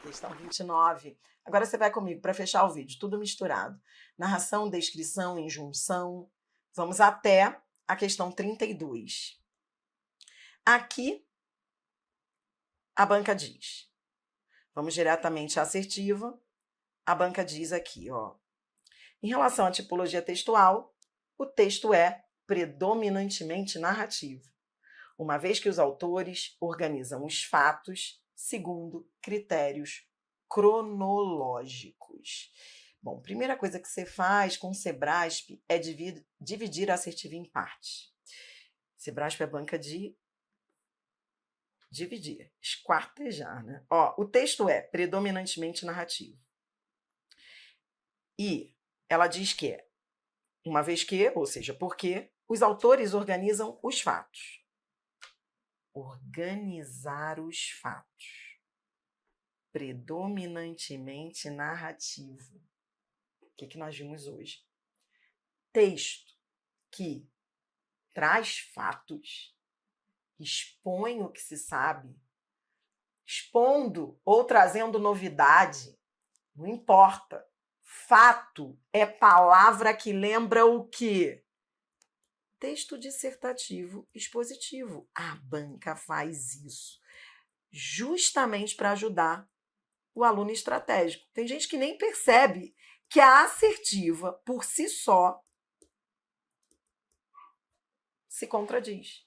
Questão 29. Agora você vai comigo para fechar o vídeo, tudo misturado. Narração, descrição, injunção. Vamos até a questão 32. Aqui, a banca diz. Vamos diretamente à assertiva. A banca diz aqui, ó. Em relação à tipologia textual, o texto é predominantemente narrativo, uma vez que os autores organizam os fatos segundo critérios cronológicos. Bom, primeira coisa que você faz com o Sebrasp é dividir a assertiva em partes. Sebrasp é banca de dividir, esquartejar, né? Ó, o texto é predominantemente narrativo. E ela diz que, uma vez que, ou seja, porque, os autores organizam os fatos. Organizar os fatos. Predominantemente narrativo. O que nós vimos hoje? Texto que traz fatos, expõe o que se sabe, expondo ou trazendo novidade, não importa. Fato é palavra que lembra o quê? Texto dissertativo expositivo. A banca faz isso justamente para ajudar o aluno estratégico. Tem gente que nem percebe que a assertiva, por si só, se contradiz.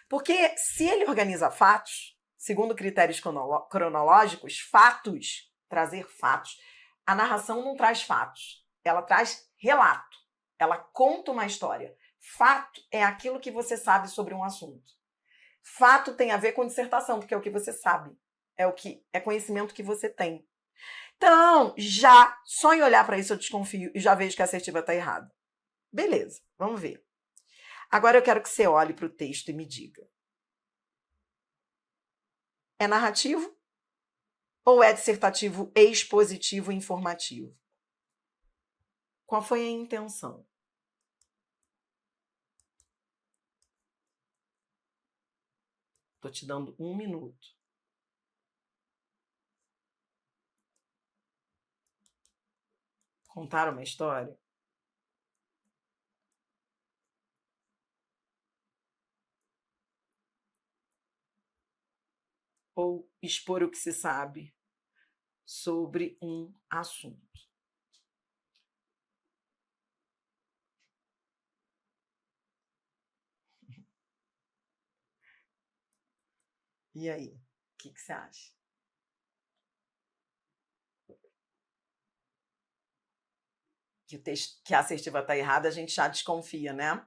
Porque se ele organiza fatos, segundo critérios cronológicos, fatos, trazer fatos, a narração não traz fatos, ela traz relato, ela conta uma história. Fato é aquilo que você sabe sobre um assunto. Fato tem a ver com dissertação, porque é o que você sabe, é conhecimento que você tem. Então, já só em olhar para isso eu desconfio e já vejo que a assertiva está errada. Beleza, vamos ver. Agora eu quero que você olhe para o texto e me diga. É narrativo ou é dissertativo, expositivo e informativo? Qual foi a intenção? Estou te dando 1 minuto. Contar uma história? Ou expor o que se sabe sobre um assunto? E aí, o que você acha? Que a assertiva está errada, a gente já desconfia, né?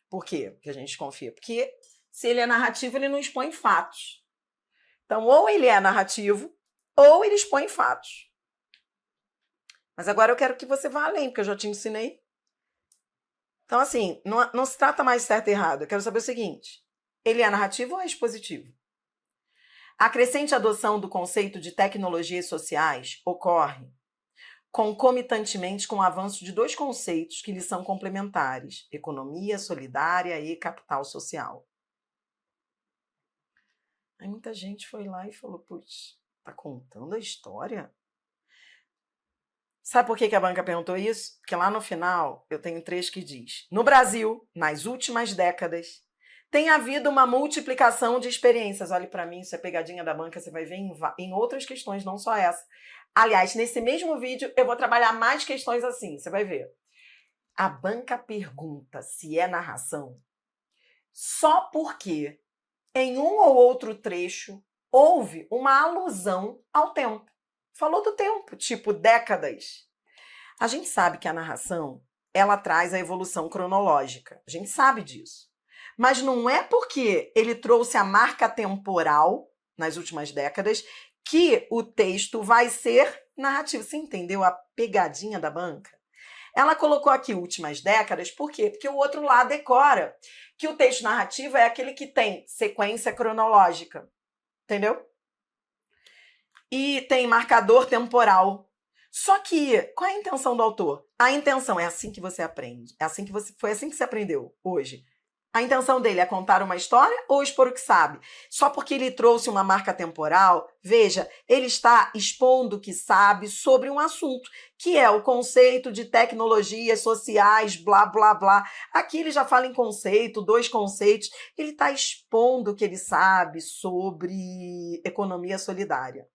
Por quê que a gente desconfia? Porque se ele é narrativo, ele não expõe fatos. Então, ou ele é narrativo, ou ele expõe fatos. Mas agora eu quero que você vá além, porque eu já te ensinei. Então, assim, não se trata mais de certo e errado. Eu quero saber o seguinte: ele é narrativo ou é expositivo? A crescente adoção do conceito de tecnologias sociais ocorre concomitantemente com o avanço de 2 conceitos que lhes são complementares: economia solidária e capital social. Aí muita gente foi lá e falou, putz, tá contando a história? Sabe por que a banca perguntou isso? Porque lá no final eu tenho um trecho que diz: no Brasil, nas últimas décadas, tem havido uma multiplicação de experiências. Olhe para mim, isso é pegadinha da banca, você vai ver em outras questões, não só essa. Aliás, nesse mesmo vídeo eu vou trabalhar mais questões assim, você vai ver. A banca pergunta se é narração só porque em um ou outro trecho houve uma alusão ao tempo. Falou do tempo, tipo décadas. A gente sabe que a narração, ela traz a evolução cronológica. A gente sabe disso. Mas não é porque ele trouxe a marca temporal nas últimas décadas que o texto vai ser narrativo. Você entendeu a pegadinha da banca? Ela colocou aqui últimas décadas, por quê? Porque o outro lado decora que o texto narrativo é aquele que tem sequência cronológica, entendeu? E tem marcador temporal. Só que, qual é a intenção do autor? A intenção é assim que você aprende, foi assim que você aprendeu hoje. A intenção dele é contar uma história ou expor o que sabe? Só porque ele trouxe uma marca temporal, veja, ele está expondo o que sabe sobre um assunto, que é o conceito de tecnologias sociais, blá, blá, blá. Aqui ele já fala em conceito, 2 conceitos. Ele está expondo o que ele sabe sobre economia solidária.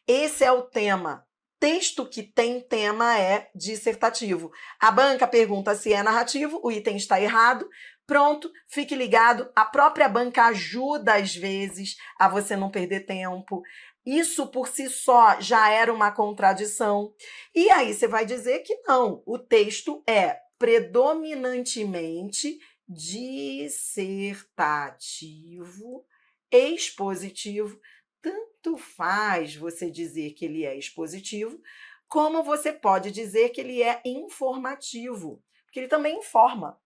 Esse é o tema. Texto que tem tema é dissertativo. A banca pergunta se é narrativo, o item está errado. Pronto, fique ligado. A própria banca ajuda, às vezes, a você não perder tempo. Isso por si só já era uma contradição. E aí você vai dizer que não, o texto é predominantemente dissertativo, expositivo. Tanto faz você dizer que ele é expositivo, como você pode dizer que ele é informativo, porque ele também informa,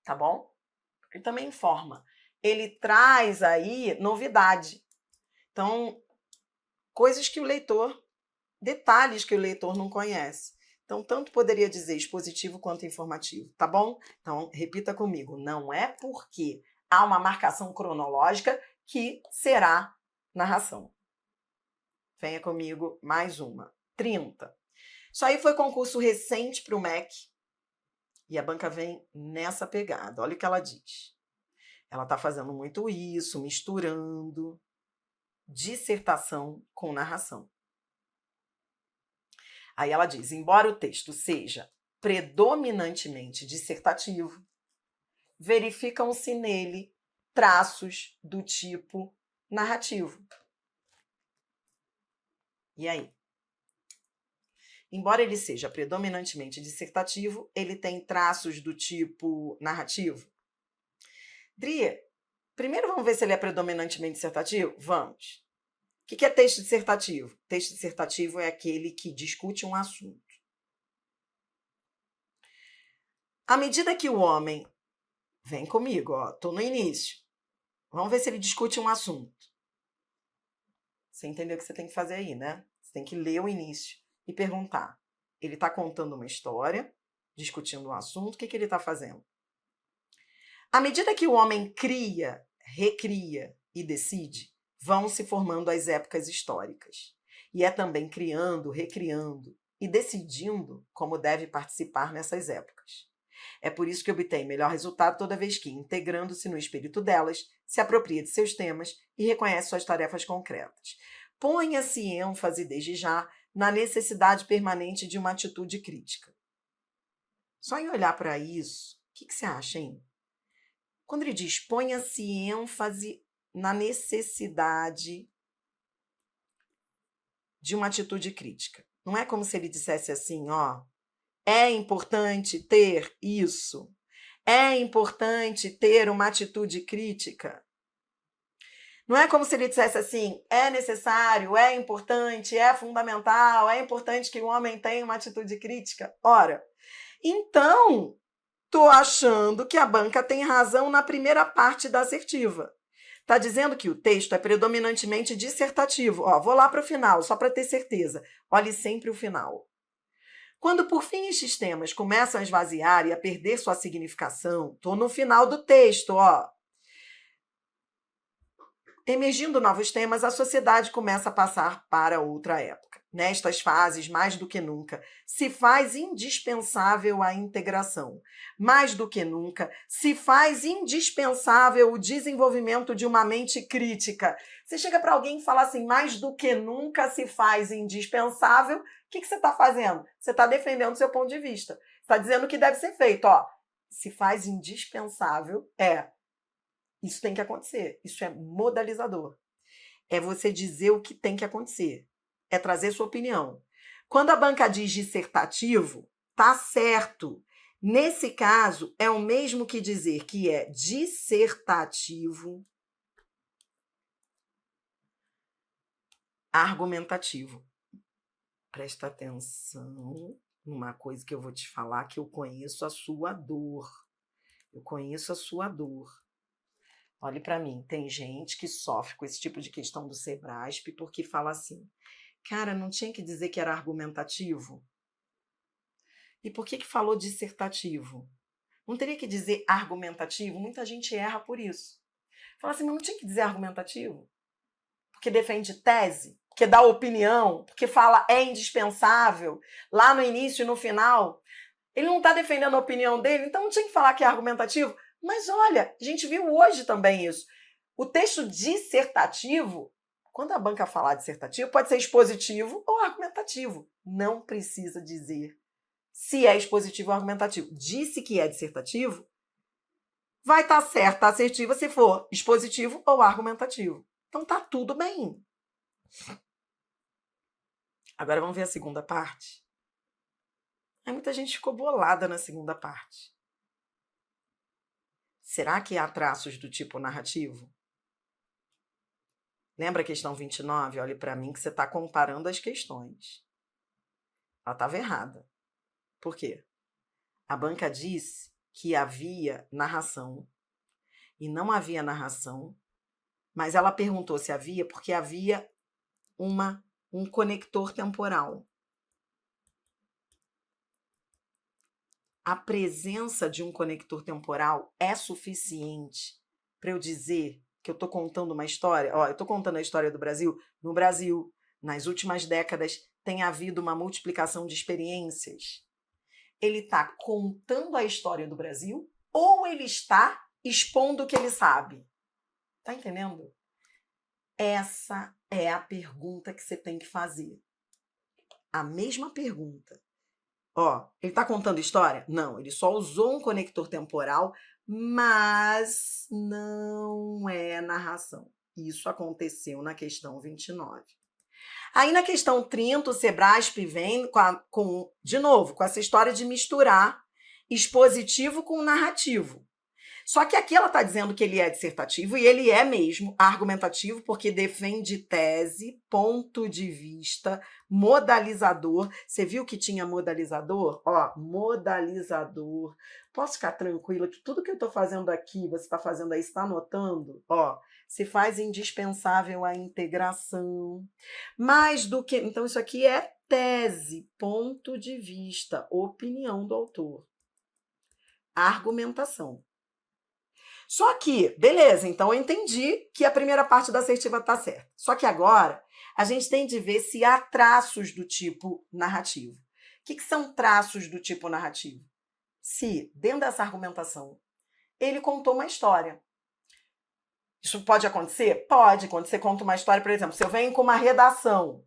tá bom? Ele também informa. Ele traz aí novidade. Então, coisas que o leitor, detalhes que o leitor não conhece. Então, tanto poderia dizer expositivo quanto informativo, tá bom? Então, repita comigo. Não é porque há uma marcação cronológica que será narração. Venha comigo, mais uma. 30. Isso aí foi concurso recente para o MEC. E a banca vem nessa pegada. Olha o que ela diz. Ela está fazendo muito isso, misturando dissertação com narração. Aí ela diz, embora o texto seja predominantemente dissertativo, verificam-se nele traços do tipo narrativo. E aí? Embora ele seja predominantemente dissertativo, ele tem traços do tipo narrativo? Dria, primeiro vamos ver se ele é predominantemente dissertativo? Vamos. O que é texto dissertativo? Texto dissertativo é aquele que discute um assunto. À medida que o homem... Vem comigo, ó, tô no início. Vamos ver se ele discute um assunto. Você entendeu o que você tem que fazer aí, né? Você tem que ler o início e perguntar. Ele está contando uma história, discutindo um assunto, o que ele está fazendo? À medida que o homem cria, recria e decide, vão se formando as épocas históricas. E é também criando, recriando e decidindo como deve participar nessas épocas. É por isso que obtém melhor resultado toda vez que, integrando-se no espírito delas, se apropria de seus temas e reconhece suas tarefas concretas. Ponha-se ênfase desde já na necessidade permanente de uma atitude crítica. Só em olhar para isso, o que você acha, hein? Quando ele diz ponha-se ênfase na necessidade de uma atitude crítica. Não é como se ele dissesse assim, ó, é importante ter isso, é importante ter uma atitude crítica. Não é como se ele dissesse assim, é necessário, é importante, é fundamental, é importante que o homem tenha uma atitude crítica. Ora, então, estou achando que a banca tem razão na primeira parte da assertiva. Está dizendo que o texto é predominantemente dissertativo. Ó, vou lá para o final, só para ter certeza. Olhe sempre o final. Quando, por fim, estes temas começam a esvaziar e a perder sua significação, estou no final do texto, ó. Emergindo novos temas, a sociedade começa a passar para outra época. Nestas fases, mais do que nunca, se faz indispensável a integração. Mais do que nunca, se faz indispensável o desenvolvimento de uma mente crítica. Você chega para alguém e fala assim, mais do que nunca se faz indispensável, o que você está fazendo? Você está defendendo o seu ponto de vista. Está dizendo o que deve ser feito. Ó, se faz indispensável, isso tem que acontecer. Isso é modalizador. É você dizer o que tem que acontecer. É trazer sua opinião. Quando a banca diz dissertativo, tá certo. Nesse caso, é o mesmo que dizer que é dissertativo argumentativo. Presta atenção numa coisa que eu vou te falar, que eu conheço a sua dor. Eu conheço a sua dor. Olhe para mim, tem gente que sofre com esse tipo de questão do Sebrasp porque fala assim, cara, não tinha que dizer que era argumentativo? E por que falou dissertativo? Não teria que dizer argumentativo? Muita gente erra por isso. Fala assim, mas não tinha que dizer argumentativo? Porque defende tese? Porque dá opinião? Porque fala é indispensável? Lá no início e no final? Ele não está defendendo a opinião dele, então não tinha que falar que é argumentativo? Mas olha, a gente viu hoje também isso. O texto dissertativo, quando a banca falar dissertativo, pode ser expositivo ou argumentativo. Não precisa dizer se é expositivo ou argumentativo. Disse que é dissertativo, vai estar certa, assertiva se for expositivo ou argumentativo. Então tá tudo bem. Agora vamos ver a segunda parte. Aí muita gente ficou bolada na segunda parte. Será que há traços do tipo narrativo? Lembra a questão 29? Olhe para mim que você está comparando as questões. Ela estava errada. Por quê? A banca disse que havia narração e não havia narração, mas ela perguntou se havia porque havia um conector temporal. A presença de um conector temporal é suficiente para eu dizer que eu estou contando uma história? Ó, eu estou contando a história do Brasil. No Brasil, nas últimas décadas, tem havido uma multiplicação de experiências. Ele está contando a história do Brasil ou ele está expondo o que ele sabe? Tá entendendo? Essa é a pergunta que você tem que fazer. A mesma pergunta. Ó, ele está contando história? Não, ele só usou um conector temporal, mas não é narração. Isso aconteceu na questão 29. Aí na questão 30, o Sebrasp vem de novo, com essa história de misturar expositivo com narrativo. Só que aqui ela está dizendo que ele é dissertativo, e ele é mesmo argumentativo, porque defende tese, ponto de vista, modalizador. Você viu que tinha modalizador? Ó, modalizador. Posso ficar tranquila que tudo que eu estou fazendo aqui, você está fazendo aí, está anotando? Ó, se faz indispensável a integração. Mais do que... Então, isso aqui é tese, ponto de vista, opinião do autor. Argumentação. Só que, beleza, então eu entendi que a primeira parte da assertiva está certa. Só que agora a gente tem de ver se há traços do tipo narrativo. O que são traços do tipo narrativo? Se, dentro dessa argumentação, ele contou uma história. Isso pode acontecer? Pode. Quando você conta uma história, por exemplo, se eu venho com uma redação.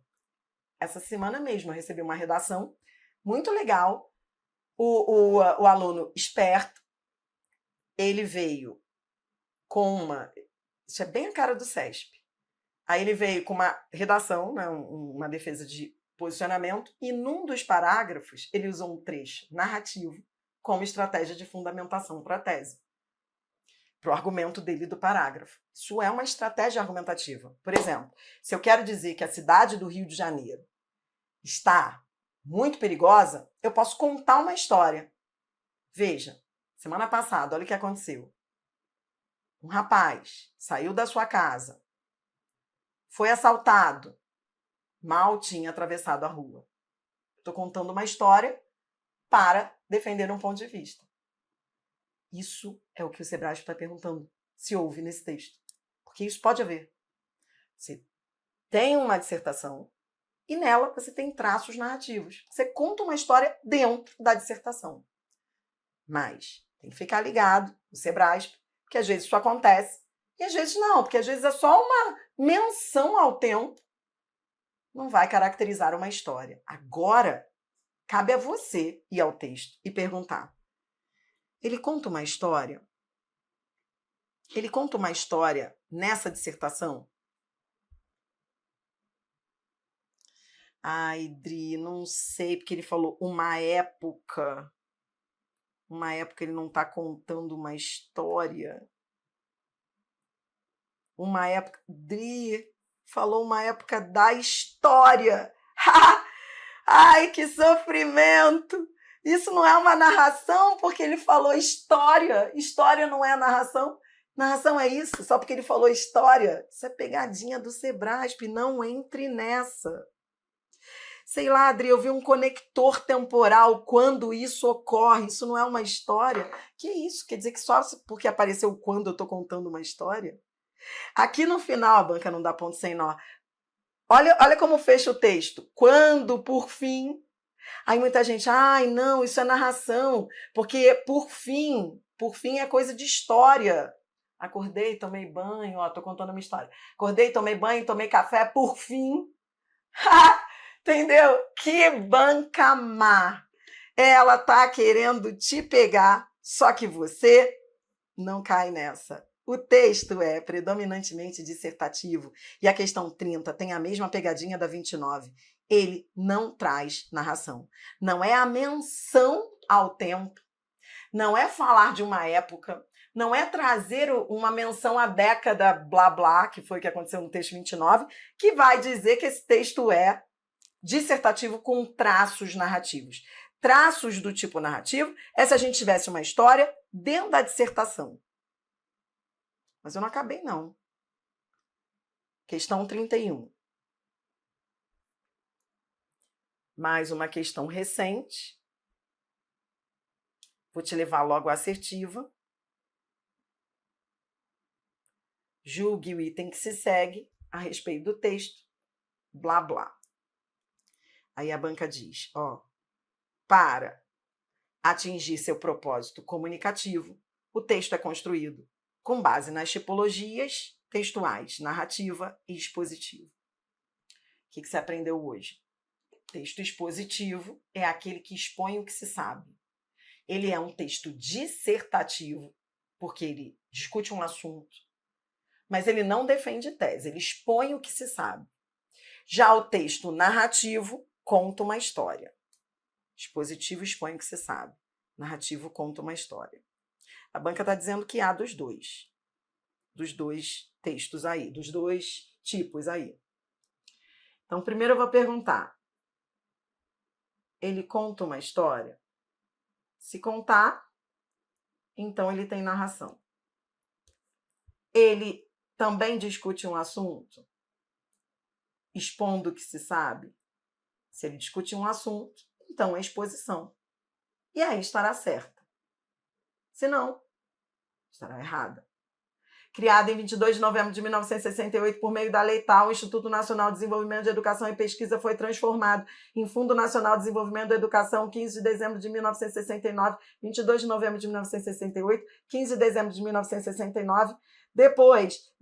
Essa semana mesmo eu recebi uma redação muito legal. O aluno esperto, ele veio com uma... Isso é bem a cara do CESP. Aí ele veio com uma redação, né, uma defesa de posicionamento, e num dos parágrafos ele usou um trecho narrativo como estratégia de fundamentação para a tese, para o argumento dele do parágrafo. Isso é uma estratégia argumentativa. Por exemplo, se eu quero dizer que a cidade do Rio de Janeiro está muito perigosa, eu posso contar uma história. Veja, semana passada, olha o que aconteceu. Um rapaz saiu da sua casa, foi assaltado, mal tinha atravessado a rua. Estou contando uma história para defender um ponto de vista. Isso é o que o Sebrasp está perguntando, se houve nesse texto. Porque isso pode haver. Você tem uma dissertação e nela você tem traços narrativos. Você conta uma história dentro da dissertação. Mas tem que ficar ligado no Sebrasp, porque às vezes isso acontece e às vezes não, porque às vezes é só uma menção ao tempo, não vai caracterizar uma história. Agora, cabe a você ir ao texto e perguntar. Ele conta uma história? Ele conta uma história nessa dissertação? Ai, Dri, não sei, porque ele falou uma época. Uma época ele não está contando uma história. Uma época... Dri falou uma época da história. Ai, que sofrimento! Isso não é uma narração porque ele falou história. História não é a narração. Narração é isso, só porque ele falou história. Isso é pegadinha do Sebrasp, não entre nessa. Sei lá, Adri, eu vi um conector temporal quando isso ocorre. Isso não é uma história? Que isso? Quer dizer que só porque apareceu quando eu estou contando uma história? Aqui no final, a banca não dá ponto sem nó. Olha como fecha o texto. Quando, por fim. Aí muita gente, ai, não, isso é narração, porque por fim é coisa de história. Acordei, tomei banho, ó, tô contando uma história. Acordei, tomei banho, tomei café, por fim. Entendeu? Que banca má. Ela tá querendo te pegar, só que você não cai nessa. O texto é predominantemente dissertativo e a questão 30 tem a mesma pegadinha da 29. Ele não traz narração. Não é a menção ao tempo, não é falar de uma época, não é trazer uma menção à década blá blá, que foi o que aconteceu no texto 29, que vai dizer que esse texto é dissertativo com traços narrativos. Traços do tipo narrativo é se a gente tivesse uma história dentro da dissertação. Mas eu não acabei, não. Questão 31. Mais uma questão recente. Vou te levar logo à assertiva. Julgue o item que se segue a respeito do texto. Blá, blá. Aí a banca diz, ó, para atingir seu propósito comunicativo, o texto é construído com base nas tipologias textuais, narrativa e expositiva. O que você aprendeu hoje? Texto expositivo é aquele que expõe o que se sabe. Ele é um texto dissertativo, porque ele discute um assunto, mas ele não defende tese, ele expõe o que se sabe. Já o texto narrativo conta uma história. Expositivo expõe o que se sabe. Narrativo conta uma história. A banca está dizendo que há dos dois textos aí, dos dois tipos aí. Então, primeiro eu vou perguntar, ele conta uma história? Se contar, então ele tem narração. Ele também discute um assunto, expondo o que se sabe? Se ele discute um assunto, então é exposição. E aí estará certa. Se não, estará errada. Criada em 22 de novembro de 1968 por meio da Lei Tal, o Instituto Nacional de Desenvolvimento de Educação e Pesquisa foi transformado em Fundo Nacional de Desenvolvimento da Educação, 15 de dezembro de 1969, 22 de novembro de 1968, 15 de dezembro de 1969. Depois,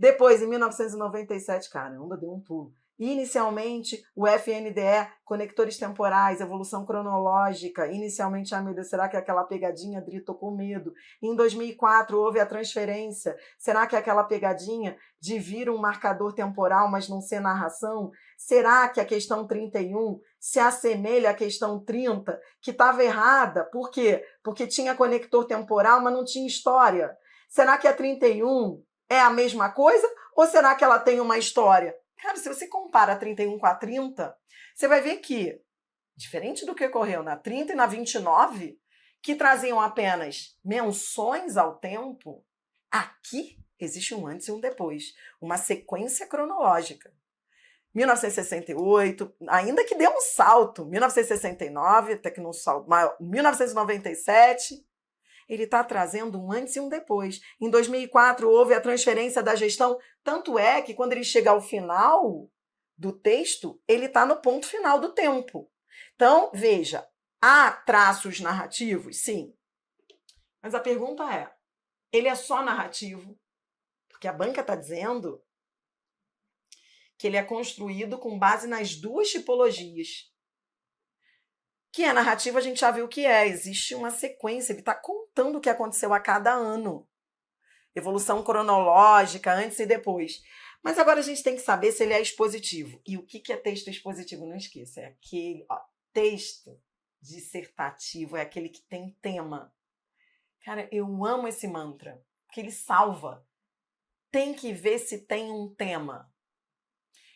em 1997, caramba, deu um pulo. Inicialmente, o FNDE, conectores temporais, evolução cronológica. Inicialmente, meu Deus, será que é aquela pegadinha, Adri, tô com medo. Em 2004, houve a transferência. Será que é aquela pegadinha de vir um marcador temporal, mas não ser narração? Será que a questão 31 se assemelha à questão 30, que estava errada? Por quê? Porque tinha conector temporal, mas não tinha história. Será que a 31 é a mesma coisa? Ou será que ela tem uma história? Cara, se você compara a 31 com a 30, você vai ver que, diferente do que ocorreu na 30 e na 29, que traziam apenas menções ao tempo, aqui existe um antes e um depois, uma sequência cronológica. 1968, ainda que deu um salto, 1969, até que não salto maior, 1997, ele está trazendo um antes e um depois. Em 2004, houve a transferência da gestão, tanto é que quando ele chega ao final do texto, ele está no ponto final do tempo. Então, veja, há traços narrativos? Sim. Mas a pergunta é, ele é só narrativo? Porque a banca está dizendo que ele é construído com base nas duas tipologias. Que a narrativa a gente já viu o que é, existe uma sequência, ele está contando o que aconteceu a cada ano. Evolução cronológica, antes e depois. Mas agora a gente tem que saber se ele é expositivo. E o que é texto expositivo? Não esqueça, é aquele texto dissertativo, é aquele que tem tema. Cara, eu amo esse mantra, porque ele salva. Tem que ver se tem um tema.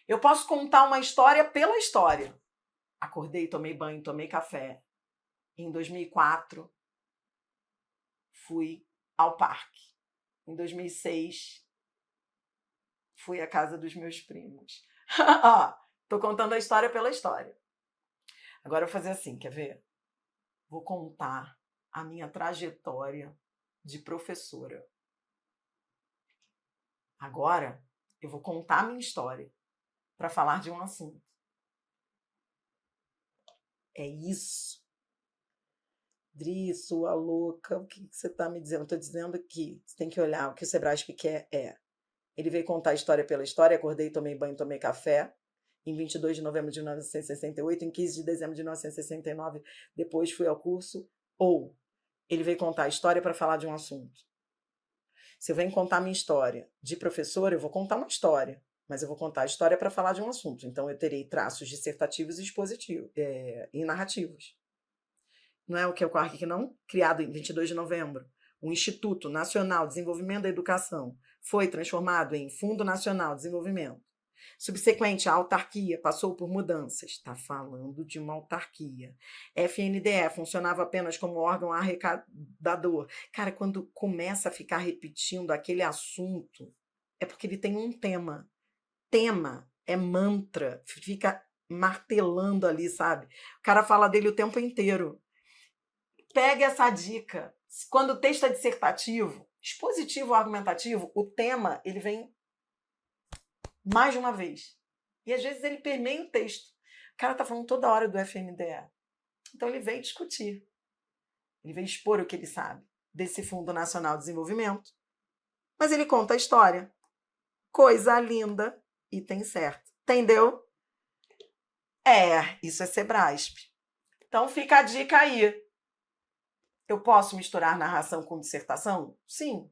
Eu posso contar uma história pela história. Acordei, tomei banho, tomei café. Em 2004, fui ao parque. Em 2006, fui à casa dos meus primos. Tô contando a história pela história. Agora eu vou fazer assim, quer ver? Vou contar a minha trajetória de professora. Agora eu vou contar a minha história para falar de um assunto. É isso. Dri, sua louca, o que você está me dizendo? Eu estou dizendo que você tem que olhar o que o Sebrasp quer é. Ele veio contar a história pela história, acordei, tomei banho, tomei café. Em 22 de novembro de 1968, em 15 de dezembro de 1969, depois fui ao curso. Ou ele veio contar a história para falar de um assunto. Se eu venho contar a minha história de professora, eu vou contar uma história, mas eu vou contar a história para falar de um assunto. Então, eu terei traços dissertativos e expositivos, e narrativos. Não é o que ocorre aqui, não? Criado em 22 de novembro, o Instituto Nacional de Desenvolvimento da Educação foi transformado em Fundo Nacional de Desenvolvimento. Subsequente, a autarquia passou por mudanças. Está falando de uma autarquia. FNDE funcionava apenas como órgão arrecadador. Cara, quando começa a ficar repetindo aquele assunto, é porque ele tem um tema. Tema é mantra, fica martelando ali, sabe? O cara fala dele o tempo inteiro. Pegue essa dica. Quando o texto é dissertativo, expositivo ou argumentativo, o tema ele vem mais de uma vez. E às vezes ele permeia o texto. O cara está falando toda hora do FNDE. Então ele veio discutir. Ele veio expor o que ele sabe desse Fundo Nacional de Desenvolvimento. Mas ele conta a história. Coisa linda e tem certo. Entendeu? Isso é Sebrasp. Então fica a dica aí. Eu posso misturar narração com dissertação? Sim.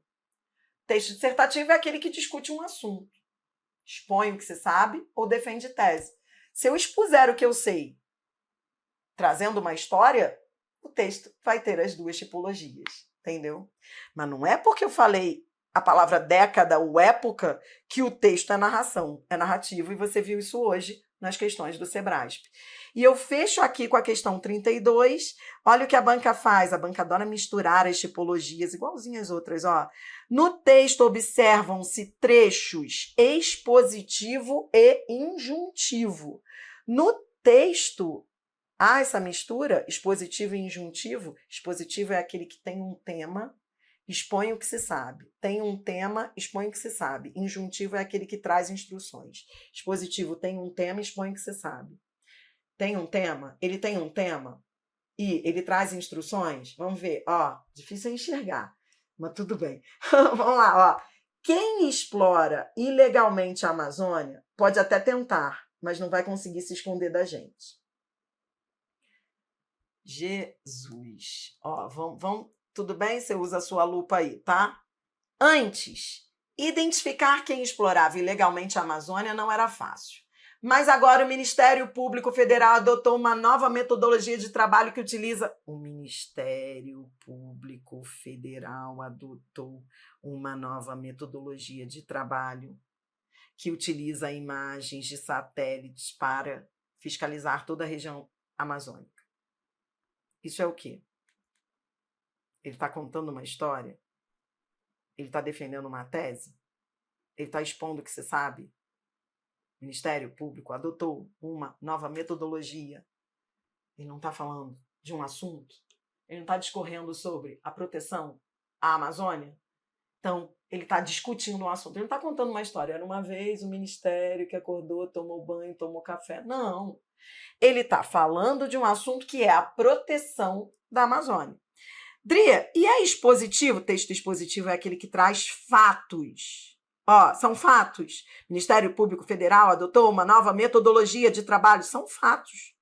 Texto dissertativo é aquele que discute um assunto. Expõe o que você sabe ou defende tese. Se eu expuser o que eu sei, trazendo uma história, o texto vai ter as duas tipologias, entendeu? Mas não é porque eu falei a palavra década ou época que o texto é narração, é narrativo, e você viu isso hoje nas questões do Sebrasp. E eu fecho aqui com a questão 32. Olha o que a banca faz. A banca adora misturar as tipologias, igualzinho às outras. Ó. No texto, observam-se trechos expositivo e injuntivo. No texto, há essa mistura, expositivo e injuntivo. Expositivo é aquele que tem um tema, expõe o que se sabe. Tem um tema, expõe o que se sabe. Injuntivo é aquele que traz instruções. Expositivo tem um tema, expõe o que se sabe. Tem um tema? Ele tem um tema e ele traz instruções? Vamos ver. Ó, difícil enxergar, mas tudo bem. Vamos lá, ó. Quem explora ilegalmente a Amazônia pode até tentar, mas não vai conseguir se esconder da gente. Jesus. Ó, vamos. Tudo bem? Você usa a sua lupa aí, tá? Antes, identificar quem explorava ilegalmente a Amazônia não era fácil. Mas agora o Ministério Público Federal adotou uma nova metodologia de trabalho que utiliza... O Ministério Público Federal adotou uma nova metodologia de trabalho que utiliza imagens de satélites para fiscalizar toda a região amazônica. Isso é o quê? Ele está contando uma história? Ele está defendendo uma tese? Ele está expondo o que você sabe? O Ministério Público adotou uma nova metodologia. Ele não está falando de um assunto? Ele não está discorrendo sobre a proteção à Amazônia? Então, ele está discutindo um assunto. Ele não está contando uma história. Era uma vez o ministério que acordou, tomou banho, tomou café. Não. Ele está falando de um assunto que é a proteção da Amazônia. Dria, e é expositivo? O texto expositivo é aquele que traz fatos. Ó, são fatos. O Ministério Público Federal adotou uma nova metodologia de trabalho. São fatos.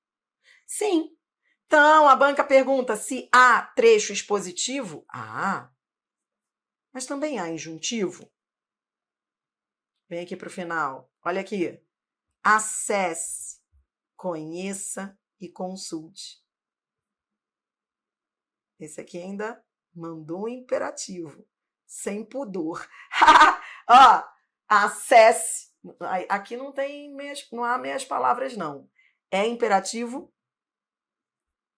Sim. Então, a banca pergunta se há trecho expositivo. Ah, mas também há injuntivo. Vem aqui para o final. Olha aqui. Acesse, conheça e consulte. Esse aqui ainda mandou um imperativo, sem pudor. Ó, acesse. Aqui não há meias palavras, não. É imperativo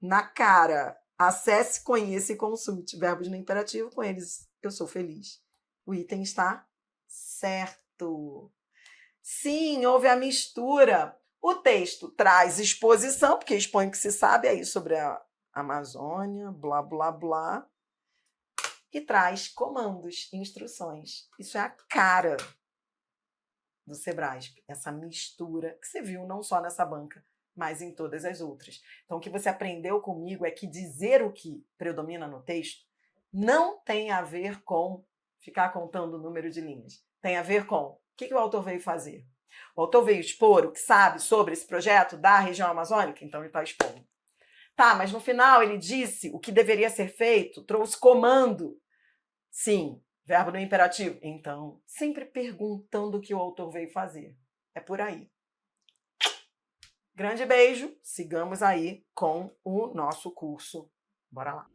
na cara. Acesse, conheça e consulte. Verbos no imperativo, com eles eu sou feliz. O item está certo. Sim, houve a mistura. O texto traz exposição, porque expõe o que se sabe aí sobre a Amazônia, blá, blá, blá, e traz comandos, instruções. Isso é a cara do Sebrasp, essa mistura que você viu não só nessa banca, mas em todas as outras. Então, o que você aprendeu comigo é que dizer o que predomina no texto não tem a ver com ficar contando o número de linhas. Tem a ver com o que o autor veio fazer. O autor veio expor o que sabe sobre esse projeto da região amazônica, então ele está expondo. Tá, mas no final ele disse o que deveria ser feito, trouxe comando. Sim, verbo no imperativo. Então, sempre perguntando o que o autor veio fazer. É por aí. Grande beijo, sigamos aí com o nosso curso. Bora lá.